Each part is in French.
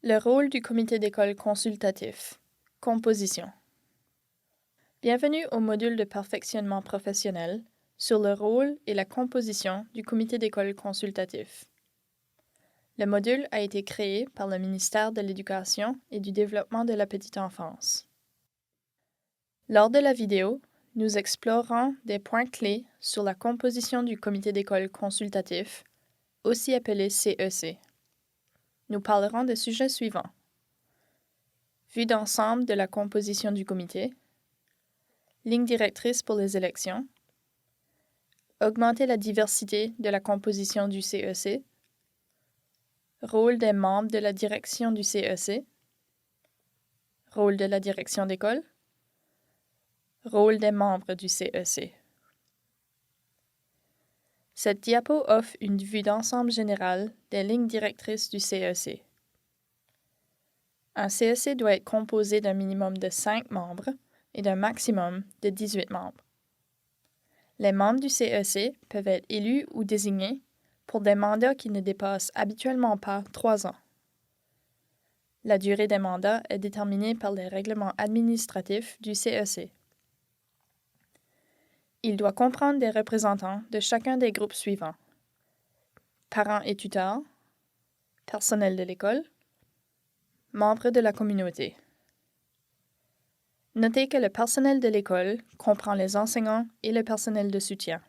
Le rôle du comité d'école consultatif. Composition. Bienvenue au module de perfectionnement professionnel sur le rôle et la composition du comité d'école consultatif. Le module a été créé par le ministère de l'Éducation et du Développement de la petite enfance. Lors de la vidéo, nous explorerons des points clés sur la composition du comité d'école consultatif, aussi appelé CEC. Nous parlerons des sujets suivants. Vue d'ensemble de la composition du comité, ligne directrice pour les élections, augmenter la diversité de la composition du CEC, rôle des membres de la direction du CEC, rôle de la direction d'école, rôle des membres du CEC. Cette diapo offre une vue d'ensemble générale des lignes directrices du CEC. Un CEC doit être composé d'un minimum de 5 membres et d'un maximum de 18 membres. Les membres du CEC peuvent être élus ou désignés pour des mandats qui ne dépassent habituellement pas 3 ans. La durée des mandats est déterminée par les règlements administratifs du CEC. Il doit comprendre des représentants de chacun des groupes suivants: parents et tuteurs, personnel de l'école, membres de la communauté. Notez que le personnel de l'école comprend les enseignants et le personnel de soutien.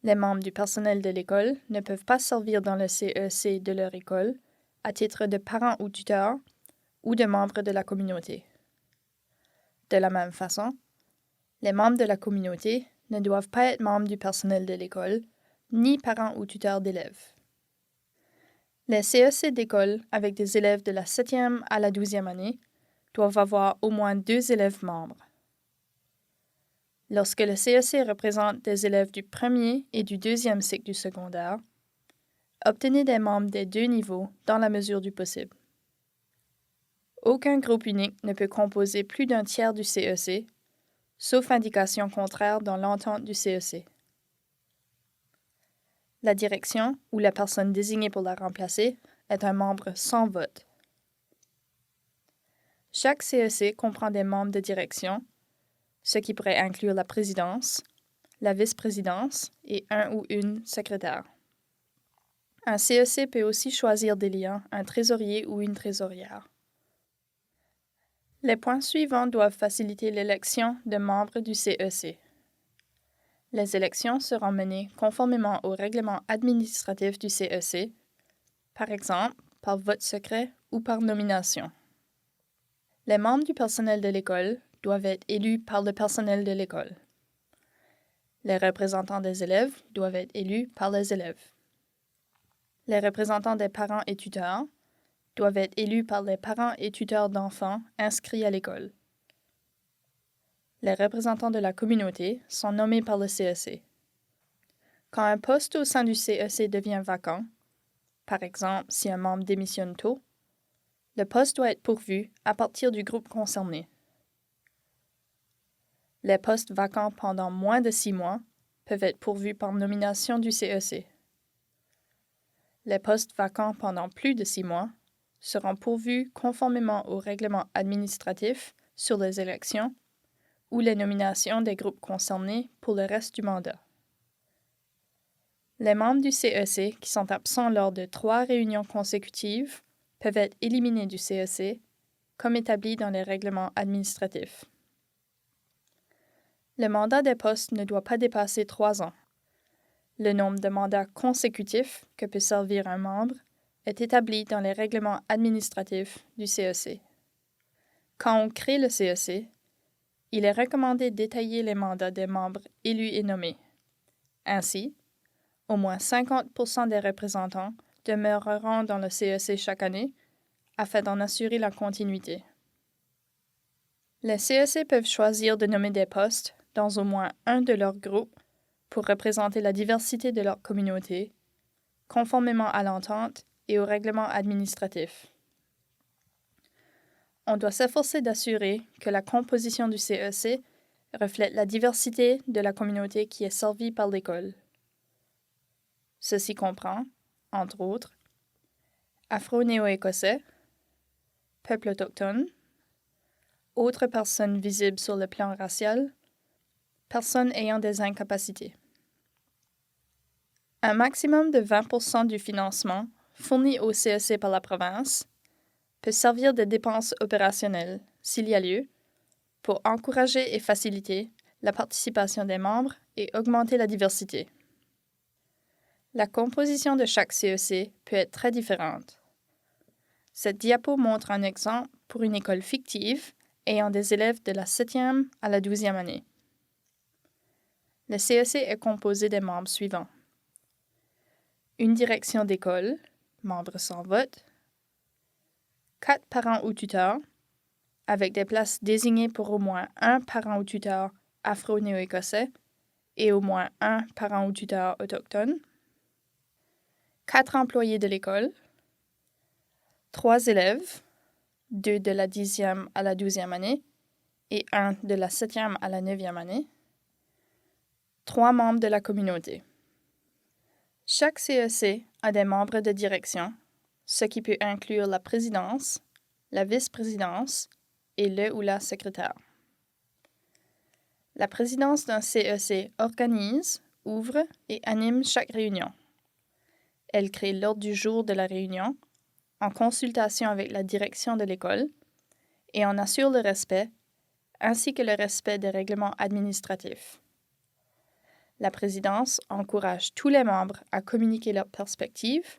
Les membres du personnel de l'école ne peuvent pas servir dans le CEC de leur école à titre de parents ou tuteurs ou de membres de la communauté. De la même façon, les membres de la communauté ne doivent pas être membres du personnel de l'école, ni parents ou tuteurs d'élèves. Les CEC d'école avec des élèves de la 7e à la 12e année doivent avoir au moins 2 élèves membres. Lorsque le CEC représente des élèves du premier et du deuxième cycle du secondaire, obtenez des membres des 2 niveaux dans la mesure du possible. Aucun groupe unique ne peut composer plus d'un tiers du CEC, sauf indication contraire dans l'entente du CEC. La direction ou la personne désignée pour la remplacer est un membre sans vote. Chaque CEC comprend des membres de direction, ce qui pourrait inclure la présidence, la vice-présidence et un ou une secrétaire. Un CEC peut aussi choisir d'élire un trésorier ou une trésorière. Les points suivants doivent faciliter l'élection de membres du CEC. Les élections seront menées conformément au règlement administratif du CEC, par exemple par vote secret ou par nomination. Les membres du personnel de l'école doivent être élus par le personnel de l'école. Les représentants des élèves doivent être élus par les élèves. Les représentants des parents et tuteurs doivent être élus par les parents et tuteurs d'enfants inscrits à l'école. Les représentants de la communauté sont nommés par le CEC. Quand un poste au sein du CEC devient vacant, par exemple si un membre démissionne tôt, le poste doit être pourvu à partir du groupe concerné. Les postes vacants pendant moins de 6 mois peuvent être pourvus par nomination du CEC. Les postes vacants pendant plus de 6 mois seront pourvus conformément au règlement administratif sur les élections ou les nominations des groupes concernés pour le reste du mandat. Les membres du CEC qui sont absents lors de 3 réunions consécutives peuvent être éliminés du CEC, comme établi dans les règlements administratifs. Le mandat des postes ne doit pas dépasser 3 ans. Le nombre de mandats consécutifs que peut servir un membre est établi dans les règlements administratifs du CEC. Quand on crée le CEC, il est recommandé d'étayer les mandats des membres élus et nommés. Ainsi, au moins 50% des représentants demeureront dans le CEC chaque année afin d'en assurer la continuité. Les CEC peuvent choisir de nommer des postes dans au moins un de leurs groupes pour représenter la diversité de leur communauté, conformément à l'entente et au règlement administratif. On doit s'efforcer d'assurer que la composition du CEC reflète la diversité de la communauté qui est servie par l'école. Ceci comprend, entre autres, Afro-néo-écossais, peuples autochtones, autres personnes visibles sur le plan racial, personnes ayant des incapacités. Un maximum de 20% du financement fourni au CEC par la province peut servir de dépenses opérationnelles, s'il y a lieu, pour encourager et faciliter la participation des membres et augmenter la diversité. La composition de chaque CEC peut être très différente. Cette diapo montre un exemple pour une école fictive ayant des élèves de la 7e à la 12e année. Le CEC est composé des membres suivants. Une direction d'école, membres sans vote, 4 parents ou tuteurs, avec des places désignées pour au moins un parent ou tuteur afro-néo-écossais et au moins un parent ou tuteur autochtone, 4 employés de l'école, 3 élèves, 2 de la 10e à la 12e année et 1 de la 7e à la 9e année, 3 membres de la communauté. Chaque CEC a des membres de direction, ce qui peut inclure la présidence, la vice-présidence et le ou la secrétaire. La présidence d'un CEC organise, ouvre et anime chaque réunion. Elle crée l'ordre du jour de la réunion, en consultation avec la direction de l'école, et en assure le respect, ainsi que le respect des règlements administratifs. La présidence encourage tous les membres à communiquer leurs perspectives,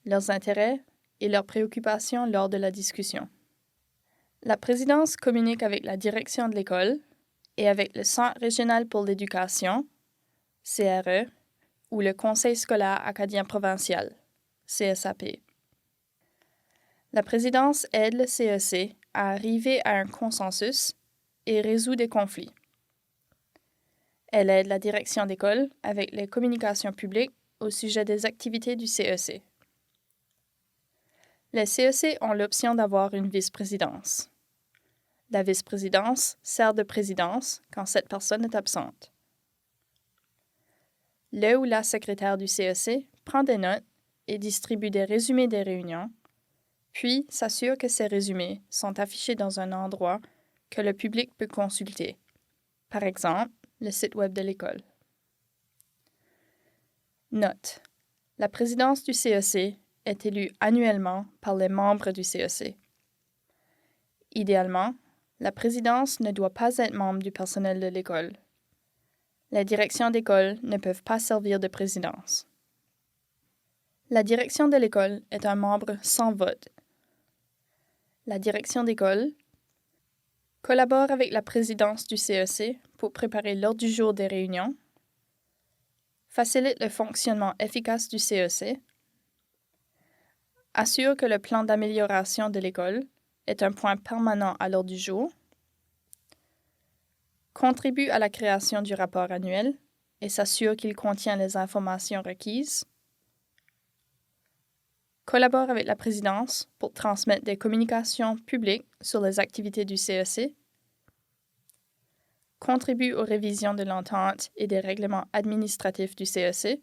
leurs intérêts et leurs préoccupations lors de la discussion. La présidence communique avec la direction de l'école et avec le Centre régional pour l'éducation, CRE, ou le Conseil scolaire acadien provincial, CSAP. La présidence aide le CEC à arriver à un consensus et résout des conflits. Elle aide la direction d'école avec les communications publiques au sujet des activités du CEC. Les CEC ont l'option d'avoir une vice-présidence. La vice-présidence sert de présidence quand cette personne est absente. Le ou la secrétaire du CEC prend des notes et distribue des résumés des réunions, puis s'assure que ces résumés sont affichés dans un endroit que le public peut consulter, par exemple le site web de l'école. Note: la présidence du CEC est élue annuellement par les membres du CEC. Idéalement, la présidence ne doit pas être membre du personnel de l'école. Les directions d'école ne peuvent pas servir de présidence. La direction de l'école est un membre sans vote. La direction d'école collabore avec la présidence du CEC pour préparer l'ordre du jour des réunions, facilite le fonctionnement efficace du CEC, assure que le plan d'amélioration de l'école est un point permanent à l'ordre du jour, contribue à la création du rapport annuel et s'assure qu'il contient les informations requises, collabore avec la présidence pour transmettre des communications publiques sur les activités du CEC, contribue aux révisions de l'entente et des règlements administratifs du CEC,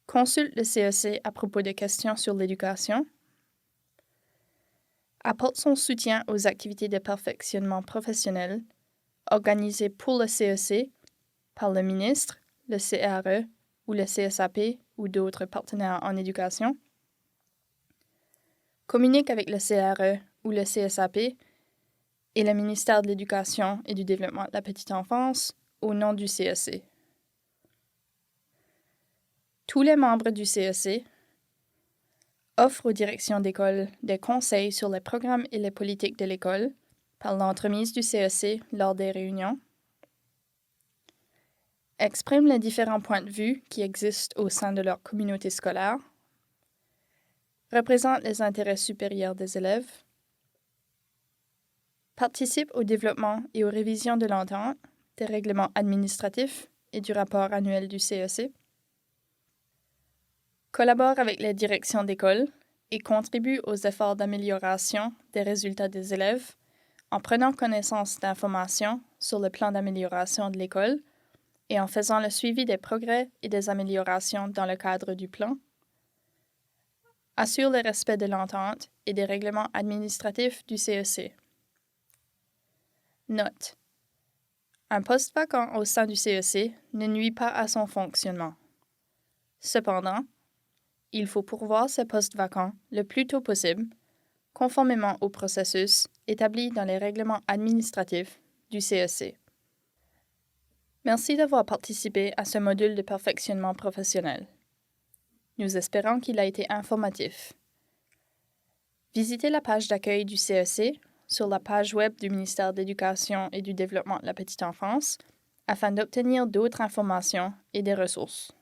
consulte le CEC à propos de questions sur l'éducation, apporte son soutien aux activités de perfectionnement professionnel organisées pour le CEC par le ministre, le CRE ou le CSAP ou d'autres partenaires en éducation, communique avec le CRE ou le CSAP et le ministère de l'Éducation et du Développement de la Petite Enfance au nom du CEC. Tous les membres du CEC offrent aux directions d'école des conseils sur les programmes et les politiques de l'école par l'entremise du CEC lors des réunions, expriment les différents points de vue qui existent au sein de leur communauté scolaire, représentent les intérêts supérieurs des élèves, participent au développement et aux révisions de l'entente, des règlements administratifs et du rapport annuel du CEC, collaborent avec les directions d'école et contribuent aux efforts d'amélioration des résultats des élèves en prenant connaissance d'informations sur le plan d'amélioration de l'école et en faisant le suivi des progrès et des améliorations dans le cadre du plan, Assure le respect de l'entente et des règlements administratifs du CEC. Note. Un poste vacant au sein du CEC ne nuit pas à son fonctionnement. Cependant, il faut pourvoir ce poste vacant le plus tôt possible, conformément au processus établi dans les règlements administratifs du CEC. Merci d'avoir participé à ce module de perfectionnement professionnel. Nous espérons qu'il a été informatif. Visitez la page d'accueil du CEC sur la page web du ministère de l'Éducation et du Développement de la Petite Enfance afin d'obtenir d'autres informations et des ressources.